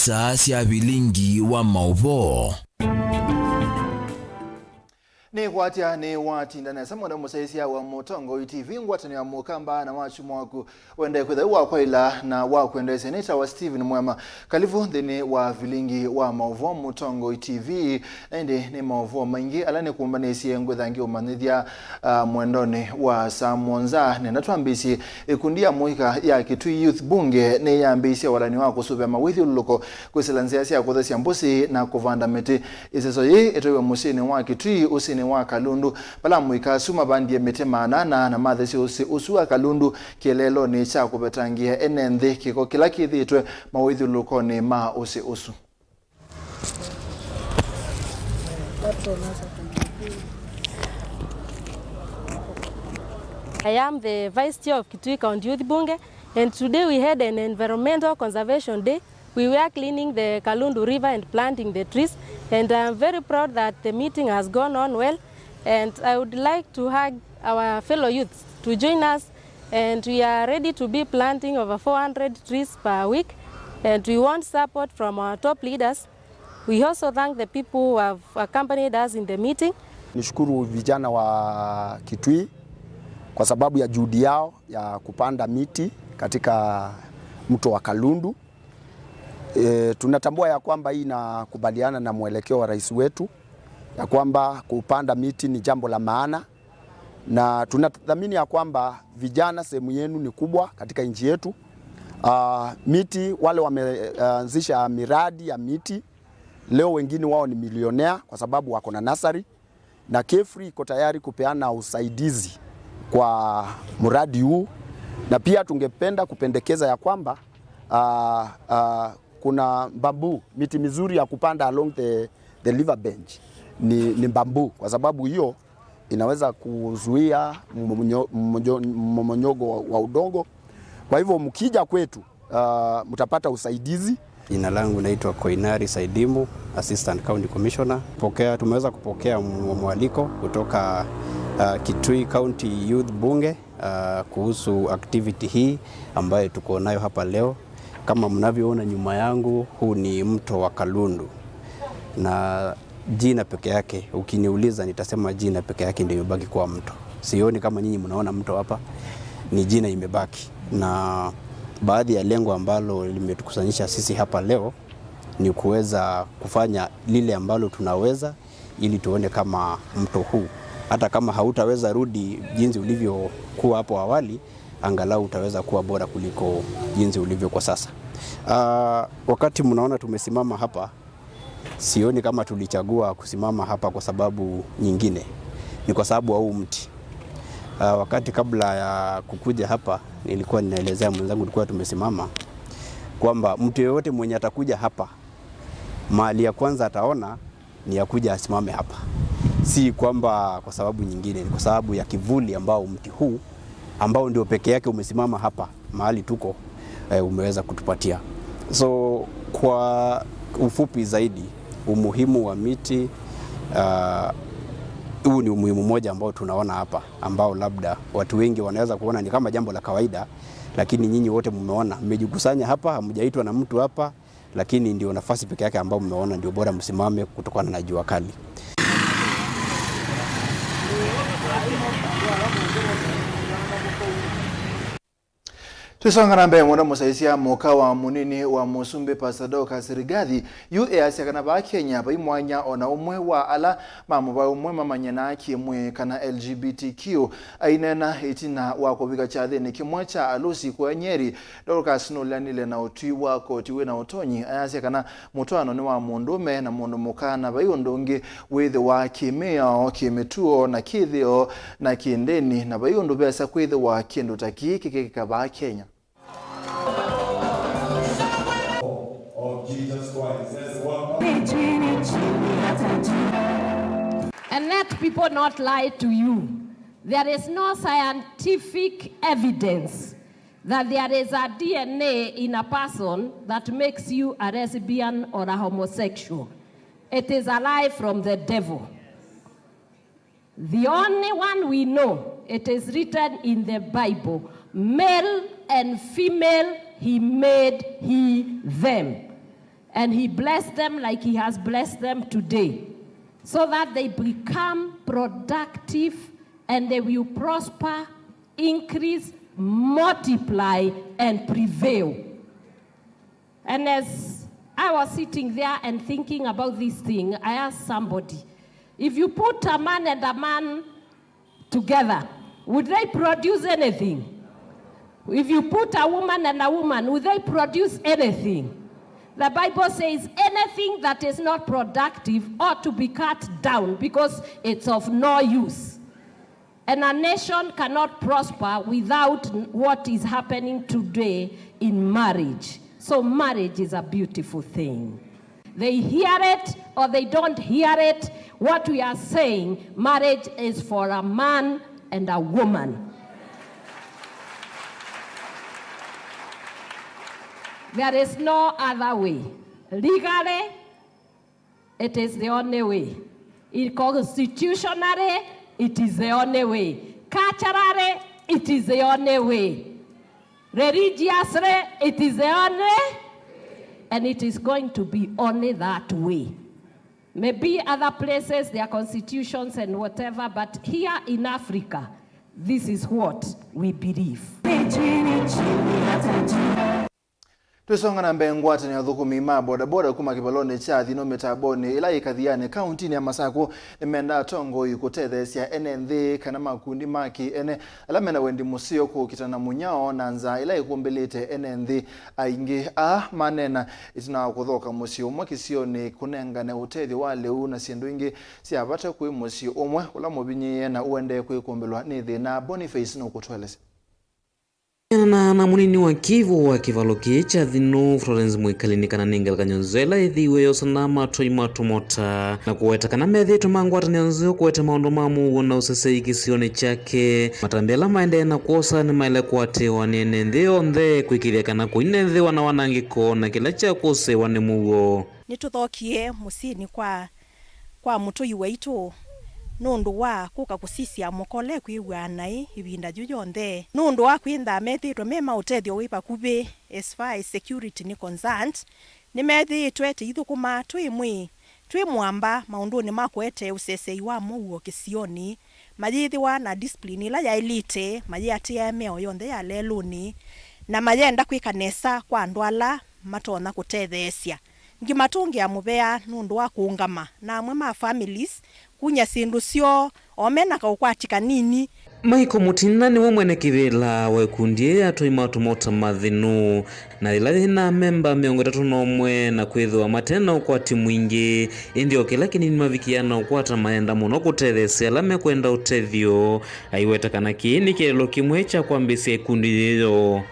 isa cia Vilingi wa Mauvoo. Ni kwatia ni watindana samona musaisia wa Mutongo TV ngwatani ya mukamba na wachumu waku wende kwetha kwa ila na wakwende seneta wa Steven MUEMA kalivu dhini wa Vilingi wa Mauvoo Mutongo TV ende ni Mauvoo maingi alane kumbanisi ngwethangi umanithia mwendoni wa Samonza nena tuambisi ikundia muhika ya Kitui Youth Bunge ne yambisi walani wako sube mawithi uluko kusilanzia siya kuthasi mbusi na kuvanda miti iseso yi itoiwe musini wa Kitui usini wa Kalundu pala muika suma bandie mete manana na mathesi usua Kalundu kielelo ni cha kubetangia enende kiko kila kithitwe mawithi uluko ni ma usu. I am the Vice Chair of Kitui County Youth Bunge, and today we had an Environmental Conservation Day. We were cleaning the Kalundu River and planting the trees, and I'm very proud that the meeting has gone on well, and I would like to hug our fellow youths to join us, and we are ready to be planting over 400 trees per week, and we want support from our top leaders. We also thank the people who have accompanied us in the meeting. Nishukuru vijana wa Kitui kwa sababu ya juhudi yao ya kupanda miti katika mto wa Kalundu. Tunatambua ya kwamba hii inakubaliana na mwelekeo wa rais wetu ya kwamba kupanda miti ni jambo la maana, na tunathamini ya kwamba vijana sehemu yenu ni kubwa katika nchi yetu. Miti wale wameanzisha miradi ya miti leo, wengine wao ni milionea kwa sababu wako na nasari, na Kefri iko tayari kupeana usaidizi kwa mradi huu, na pia tungependa kupendekeza ya kwamba kuna bamboo, miti mizuri ya kupanda along the river bench ni bamboo, kwa sababu hiyo inaweza kuzuia mmomonyoko wa udongo. Kwa hivyo mkija kwetu mtapata usaidizi. Jina langu naitwa Koinari Saidimu, Assistant County Commissioner. Tumeweza kupokea mwaliko kutoka Kitui County Youth Bunge kuhusu activity hii ambayo tuko nayo hapa leo. Kama mnavyoona nyuma yangu, huu ni mto wa Kalundu, na jina peke yake, ukiniuliza nitasema jina peke yake ndio imebaki kuwa mto. Sioni kama nyinyi mnaona mto hapa, ni jina imebaki. Na baadhi ya lengo ambalo limetukusanyisha sisi hapa leo ni kuweza kufanya lile ambalo tunaweza, ili tuone kama mto huu, hata kama hautaweza rudi jinsi ulivyokuwa hapo awali, angalau utaweza kuwa bora kuliko jinsi ulivyo kwa sasa. Wakati mnaona tumesimama hapa, sioni kama tulichagua kusimama hapa kwa sababu nyingine, ni kwa sababu huu mti. Wakati kabla ya kukuja hapa, nilikuwa ninaelezea mwenzangu, tulikuwa tumesimama kwamba mtu yeyote mwenye atakuja hapa, mahali ya kwanza ataona ni ya kuja asimame hapa. Si kwamba kwa sababu nyingine, ni kwa sababu ya kivuli ambao mti huu ambao ndio peke yake umesimama hapa mahali tuko umeweza kutupatia. So kwa ufupi zaidi, umuhimu wa miti huu ni umuhimu mmoja ambao tunaona hapa, ambao labda watu wengi wanaweza kuona ni kama jambo la kawaida, lakini nyinyi wote mmeona, mmejikusanya hapa, hamjaitwa na mtu hapa, lakini ndio nafasi peke yake ambao mmeona ndio bora msimame kutokana na jua kali. Tusonga nambe mwana musaisia moka wa munini wa Musumbi Pasado Kasirigathi UAS kana ba Kenya ba imwanya ona umwe wa ala mamu ba umwe mamanyana kimwe kana LGBTQ ainena itina wako biga chathi ni kimwe cha alusi kwa Nyeri Dorcas Nolanile na utwi wako tiwe na utonyi ayase kana mutwano ni wa mundume na mundu mukana ba yondonge withe wa kimeo kimetuo na kithio na kindeni na ba yondu besa kwithe wa kindu takiki kika ba Kenya. And let people not lie to you. There is no scientific evidence that there is a DNA in a person that makes you a lesbian or a homosexual. It is a lie from the devil. The only one we know, it is written in the Bible, male and female he made them. and he blessed them like he has blessed them today, so that they become productive and they will prosper, increase, multiply, and prevail. And as I was sitting there and thinking about this thing, I asked somebody, if you put a man and a man together, would they produce anything? If you put a woman and a woman, would they produce anything? The Bible says anything that is not productive ought to be cut down because it's of no use. And a nation cannot prosper without what is happening today in marriage. So marriage is a beautiful thing. They hear it or they don't hear it. What we are saying, marriage is for a man and a woman. There is no other way. Legally, it is the only way. Constitutionally, it is the only way. Culturally, it is the only way. Religiously, it is the only, and it is going to be only that way. Maybe other places, their constitutions and whatever, but here in Africa, this is what we believe. Tusonga na mbengwata ni thukumi ma boda kuma kibalone cha thino metaboni ila ikathiane county ya Masako imenda tongo ikutethesia NND kana makundi maki ene alamena wendi musio ku kitana munyao nanza ila ikumbelete NND aingi manena itina kuthoka musio mwakisio ni kunenga na utethi wale una sindu ingi siabata ku musio omwe ula mobinyi na uende ku ikumbelwa ni thina Boniface no kutwelese na munini wa Kivu wa kivaloki cha thinu Florence Mwikali kana ningal kanyonzela ithiwe yosana matoi matumota na kuweta kana methi tumangwata nyanzo kuweta maundu mamu na usese ikisione chake matambela maende na kuosa ni maile kwate wanene ntheo nthe kuikiria kana kuine nthe wana wanangiko na kila cha kuse wane muo nituthokie musini kwa mutoi waitu nundu wa kuka kusisia mukole kwiwa nai ibinda jujonthe nundu wa kwintha methitwe mema utethio wipa kubi as far as security ni concerned ni methitwe tithukuma twimwi twimwamba maundu ni makwete usesei wa muo kisioni majithiwa na discipline ila ya elite maji atieme oyonthe ya leluni na majenda kwikanesa kwa ndwala matona kutethesia ngimatungi ya mubea nundu wa kuungama na mwema families kunya sindu sio omena kaukwatika nini Maiko Mutina ni mwene kivila wekundie ya toimatumota mathinu na ilathi na memba miongo tatu nomwe na kwithwa matena ukwati mwingi indio kila kinini mavikiana ukwata maenda muno kutethesia lame kwenda utethio aiweta kana kiini kielo kimwe cha kwambisia ikundi hiyo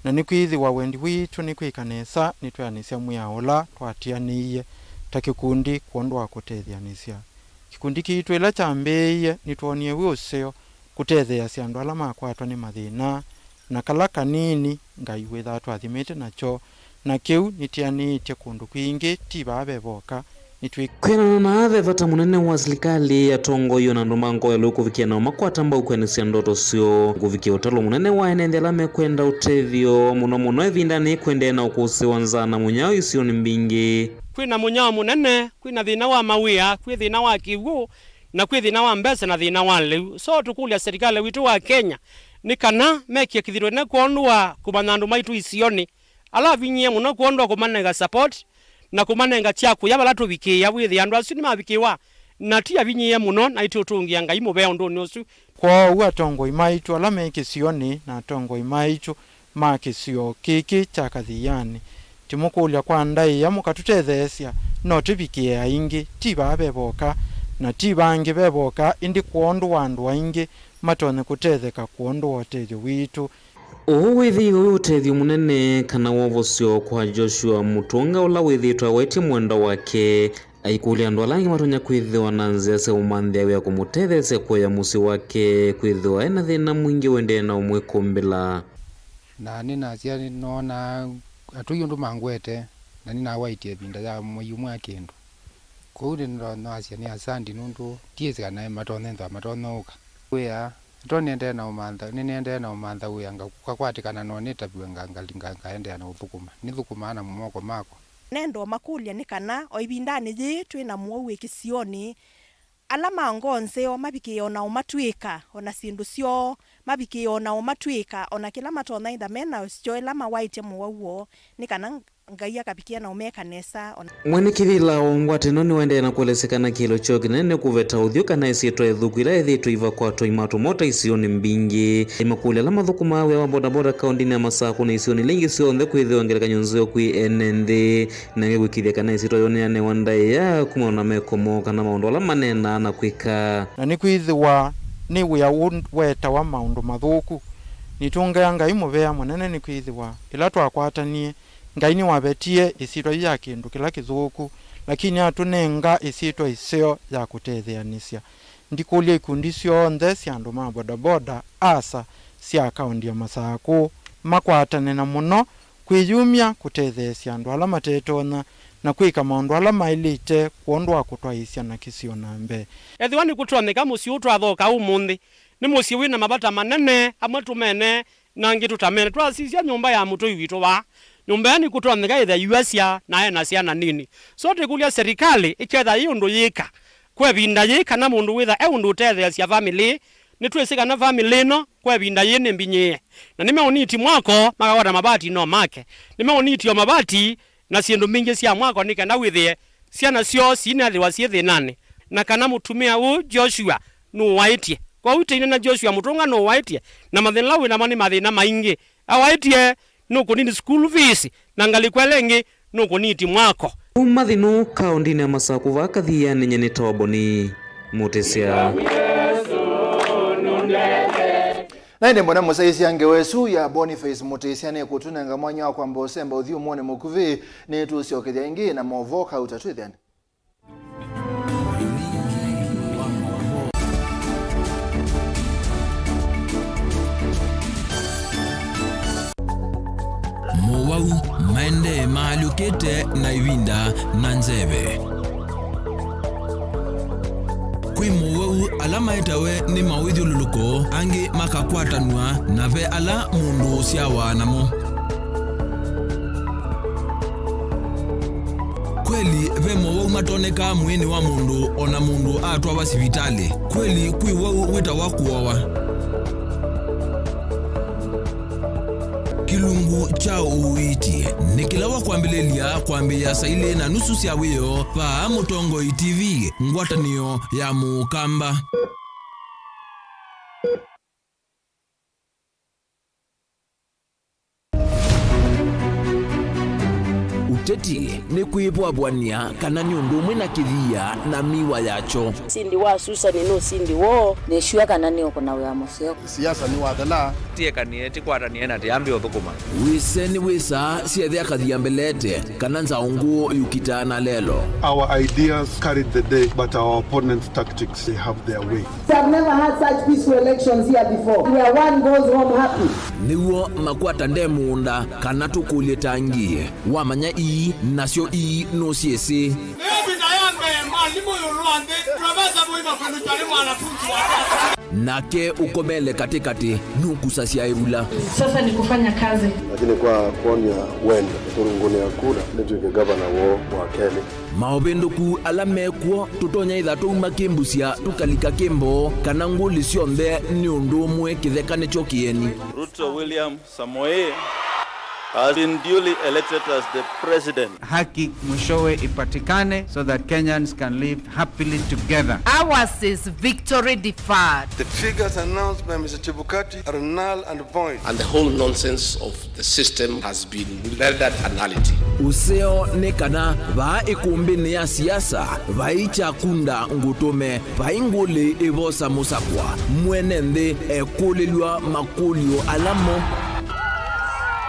na nikwithiwa wendi witu nikwikanesa nitwanisya mwiaola twatianiie ta kikundi kuondwa kutethyanisia kikundi kiitu ila chambiie nitwonie wiuseo kutethea andu ala makwatwa ni mathina na kala kanini ngai witha twathimite nacho na kiu nitianiitie kundu kwingi tibabe boka kwena na ave vata munene wa serikali ya tongo iyo na ndomango ya luku vikia na umakwata mbao kwenisia ndoto sio kuvikia utalo munene wa enendela mekwenda utethio muno evindani kwende na ukusi wanzana munyao isio ni mbingi kwina munyao munene kwina thina wa mawia kwi thina wa kiwu na kwi thina wa mbesa na thina wa liu so tukulia serikali witu wa Kenya ni kana mekia kithirwe ne kuondwa kumanandu maitu isioni ala vinyie muno kuondwa kumanega support na kumanenga chaku yabala tubikia withi andu asu ni mabikiwa na tia vinyiye muno na itutungia ngai mubea undu nusu kwa uwa tongo imaitu ala mekisioni na tongo imaitu makisio kiki chakathiani timukulia kwa ndai ya mukatutethesia no tubikie aingi tibabe boka na tibangi beboka indi kuondu wandu waingi matone kutetheka kuondu wotejo witu withi utethio munene kana wovosio kwa Joshua Mutunga ula withitwa weti mwenda wake aikulia andu alangi matonya kwithiwa na nzia se umanthia wia kumutethesia kuya musi wake kwithiwa ena thina mwingi wende na umwe kumbila na nina cia nona atuyu ndu mangwete na nina waitie binda ya mwiyumwe akindu kuuri no acia ni asandi nundu tiesika na matonouka wea nende na umantha uyanga kukakwatikana no nitabiwe ngalinga ngaende na uthukuma ni thukuma na mumoko mako nendo makulia ni kana oibindani yetu ina muwe kisioni alama ngonze o mabiki ona umatwika ona sindu sio mabiki ona umatwika ona kila matona inda mena sio lama white muwo ni kana ngaiya kapikia na umeka nesa mwene kivila ongwate noni wende na kuelesekana kilo choo kinene kuveta uthio kana isitwa ithukila ithitwa iva kwa toimato mota isioni mbingi imakule la mathuku mawe wa bodaboda kaundini ya Masaku na isioni lingi sionthe kwithio ngeleka nyonzeo kwi enende na ngegwikithia kana isitwa yoneane wandai ya kumona mekomo kana maundu ala manena na kwika na ni kwithiwa ni wia weta wa maundu mathuku nitunga ngai muvea munene ni kwithiwa ila twakwatanie ngai ni wabetie isitwa ya kindu kila kithuku lakini atunenga isitwa isio ya kutetheanisya ndikulia ikundi cionthe cia andu ma bodaboda asa cia kaundi ya Masaku makwatane na muno kwiyumia kutetheesya andu ala matetona na kwika maundu ala mailite kuondwa kutwaisya na kisio nambe ethiwa ni kutwoneka musi utwathoka umuthi ni musi wina mabata manene amwe tumene na ngi tutamene twasisya nyumba ya mutu witu wa nyumba ni kutwoneka ithe yuasya na ena ciana nini so tikulia serikali iketha yundu yika kwebinda yika na mundu witha undu utetheesya family ni twesika na family no kwebinda yene mbinye na nimeoniti mwako makawata mabati no make nimeoniti o mabati na siendu mingi cia mwako nikenda withie ciana cio cina thiwa cithi nane na kana mutumia u Joshua no waitie kwa utine na Joshua mutunga no waitie na mathina wina mani mathina maingi awaitie no kunini school fees na ngalikwelengi no kuniti mwako umathinu kaundini ya Masaku vakathia nenyene toboni mutesya Naende mbona musaisi ange wesu ya Boniface Mutesya ne kutunanga mwanya kwa mbosemba uthio mwone mukuvi ne tusiokethia ingi na Mauvoo kautatwithani Mauvoo maende maalukete na iwinda na nzeve kwi Mauvoo alama etawe ni mawithiululuko angi makakwatanwa na ve ala mundu siawa namo kweli ve Mauvoo matoneka mwini wa mundu ona mundu atwa wa sivitali kweli kwi wau wita wa kuowa kilungu cha uiti nikilawa kwambilelia kwambia saile na nusu cia wiyo pa Mutongo TV ngwatanio ya mukamba uteti ni kuibwabwania kana nyundu mwina kithia na miwa yacho sindi wa Susan no sindi wo ne shua kana ni okona wa museo siasa ni wathana tie kanieti kwatanie na tiambi uthukuma wiseni wisa siethia kathia mbelete kana nzaungu yukitana lelo our ideas carried the day but our opponents tactics they have their way. I've never had such peaceful elections here before where one goes home happy niwo makwata ndemunda kana tukulie tangie wamanya ii nasio ii no siesi nake ukomele katikati nukusa sia ibula sasa ni kufanya kazi lakini kwa kuonia wenda turunguni ya kura ndio gavana wa Kenya maobendoku alamekwo tutonya ithatu makimbusia tukalika kimbo kana nguli cionthe ni undu umwe kithekane chokieni Ruto William Samoei has been duly elected as the president. Haki mwishowe ipatikane so that Kenyans can live happily together. Ours is victory deferred. The figures announced by Mr. Chebukati are null and void. And the whole nonsense of the system has been rendered a nullity. Useo nekana va ikumbini ya siasa vaicha kunda ngutume vainguli ivosa musakwa mwenende ekulilwa makulio alamo.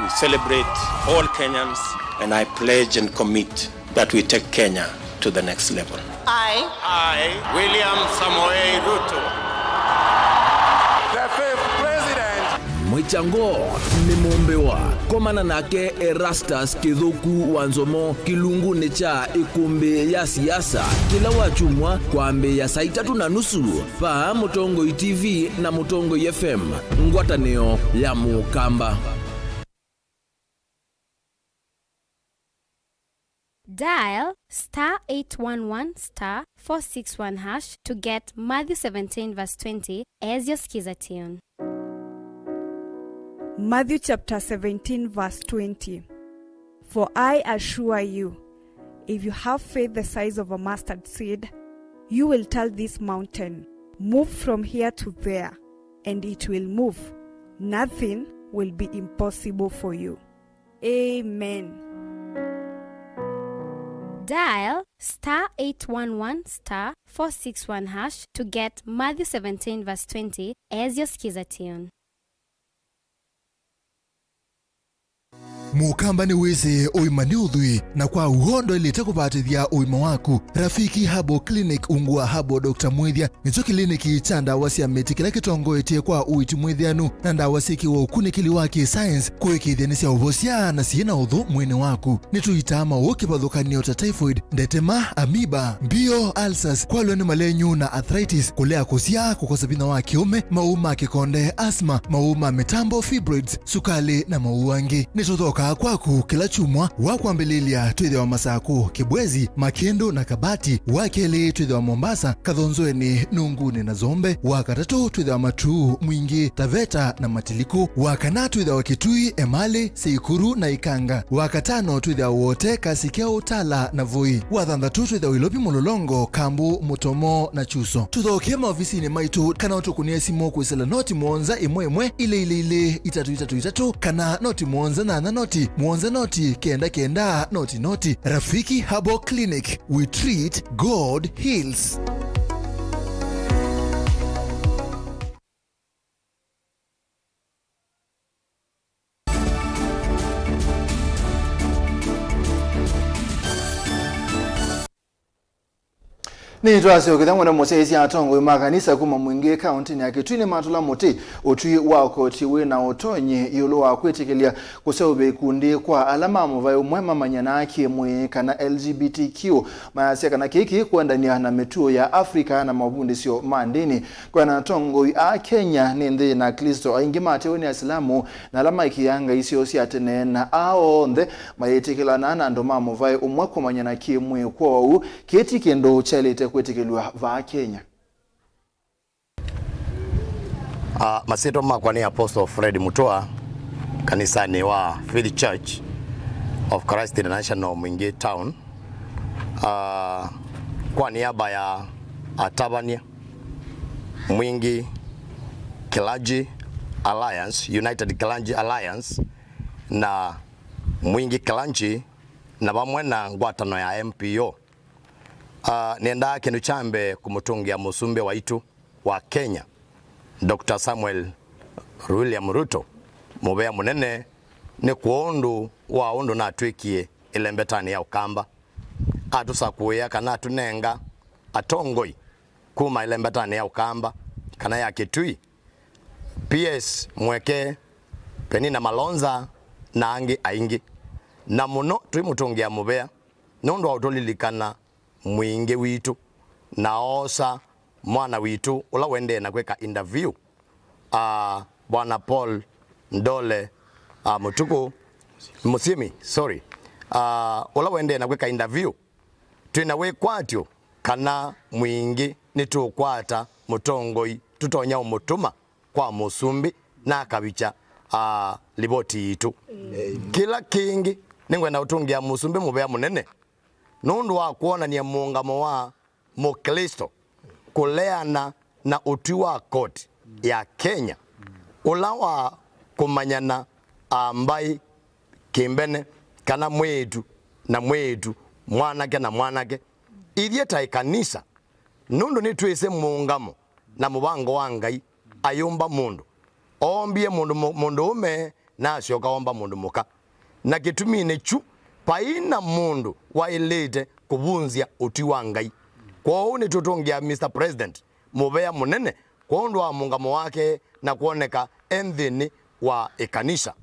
We celebrate all Kenyans and I pledge and commit that we take Kenya to the next level. I, William Samoei Ruto, the fifth president. Mwichango ni mumbewa komana nake Erastus Kithuku Wanzomo kilungu ni cha ikumbi ya siasa kila wachumwa kwa ambe ya saa 3:30 pa Mutongo TV na Mutongo FM ngwatanio ya mukamba. Dial *811*461# to get Matthew 17 verse 20 as your skiza tune. Matthew chapter 17 verse 20. For I assure you, if you have faith the size of a mustard seed, you will tell this mountain, move from here to there, and it will move. Nothing will be impossible for you. Amen. Dial *811*461# to get Matthew 17 verse 20 as your skiza tune. Mukamba ni weze oimani udhui na kwa uhondo ilete kupatithia uima waku. Rafiki Habo Clinic ungua Habo Dr. Mwithia nicho kliniki cha ndawa cia miti kila kitongo etie kwa uiti mwithianu na ndawa siki wa ukunikili wake science kuikithia cia uvosia na siena udhu mwene waku. Nituitama ukipathukanio ta typhoid, ndetema, amoeba, bio, ulcers, kwalwa ni malenyu na arthritis, kulea kusia, kukosa bina wa kiume, mauma kikonde, asma, mauma mitambo, fibroids, sukali na mauangi. Nituthoka kwaku kila chumwa wakwambililia twithe wa Masaku, Kibwezi, Makendo na Kabati, wakeli twithe wa Mombasa, Kathonzoeni, Nunguni na Zombe, wakatatu twithe wa Matuu, Mwingi, Taveta na Matiliku, wakana twithe wa Kitui, Emali, Seikuru na Ikanga, wakatano twithe wa wote Kasikeo, Tala na Voi, wathanthatu twithe wa Ilopi, Mulolongo, Kambu, Mutomo na Chuso. Tuthoke maofisini maitu kana utukunia simu kwisela noti mwonza imwe ile itatu kana noti mwonza na noti mwonza noti kenda noti. Rafiki Habo Clinic, we treat, God heals. Ni twase ukithangwa na Moses atongo makanisa kuma mwingi county ya Kitui matula muti utui wako tiwe na utonye yulo wa kwetikilia kuseube kundi kwa alama muvayo MUEMA manyanaki mwe kana LGBTQ mayasia kana kiki kwenda ni na metuo ya Afrika na mabundi sio mandini kwa na tongo a Kenya nende na Kristo aingi mate ni Islamu na alama ikiyanga isio si atene na aonde mayetikila na ndo mamuvayo umwako manyanaki mwe kwa u keti kendo chalete kwetikilwa va Kenya. Masito makwa ni Apostle Fred Mutua kanisani wa Faith Church of Christ International Mwingi Town. Kwa niaba ya Atabania Mwingi Kilaji Alliance, United Kilanji Alliance na Mwingi Kilanji na bamwena ngwatano ya MPO. Nienda kenu chambe kumutungia musumbe waitu wa Kenya Dr. Samuel William Ruto mubea munene ni kuondu wa ondo na atwikie ilembetani ya ukamba atusakuya kana tunenga atongoi kuma ilembetani ya ukamba kana ya Kitui PS mweke Penina Malonza na angi aingi na muno twimutungia mubea nondo autolilikana mwingi witu naosa mwana witu ula wende na kweka interview bwana Paul Ndole Mutuku Musimi ula wende na kweka interview twina we kwatyo kana mwingi nitukwata mutongoi tutonya umutuma kwa musumbi na kabicha liboti itu kila kingi ningwenda utungia musumbi mubea munene nundu wa kuona ni muungamo wa Mukristo kuleana na uti wa koti ya Kenya ulawa kumanyana ambai kimbene kana mwetu na mwetu mwanake na mwanake ilieta ikanisa nundu ni twese muungamo na mubango wa Ngai ayumba mundu ombie mundu ume na asyoka omba mundu muka na kitumi ne chu paina mundu wa ilete kubunzia uti wa Ngai kwa uni tutungia Mr. President mubea munene kwa undu wa muungamo wake na kuoneka endhini wa ikanisa